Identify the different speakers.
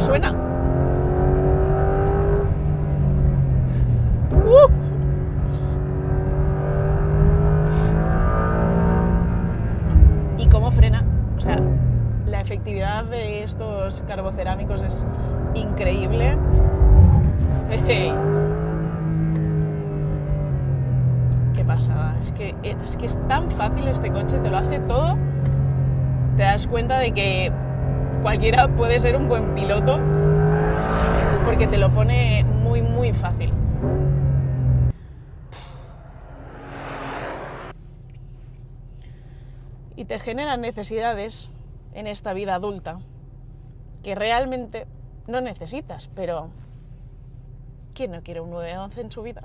Speaker 1: suena. ¿Y cómo frena? O sea, la efectividad de estos carbocerámicos es increíble. Qué pasada. Es que es tan fácil este coche, te lo hace todo. Te das cuenta de que cualquiera puede ser un buen piloto porque te lo pone muy, muy fácil. Y te generan necesidades en esta vida adulta que realmente no necesitas, pero ¿quién no quiere un 911 en su vida?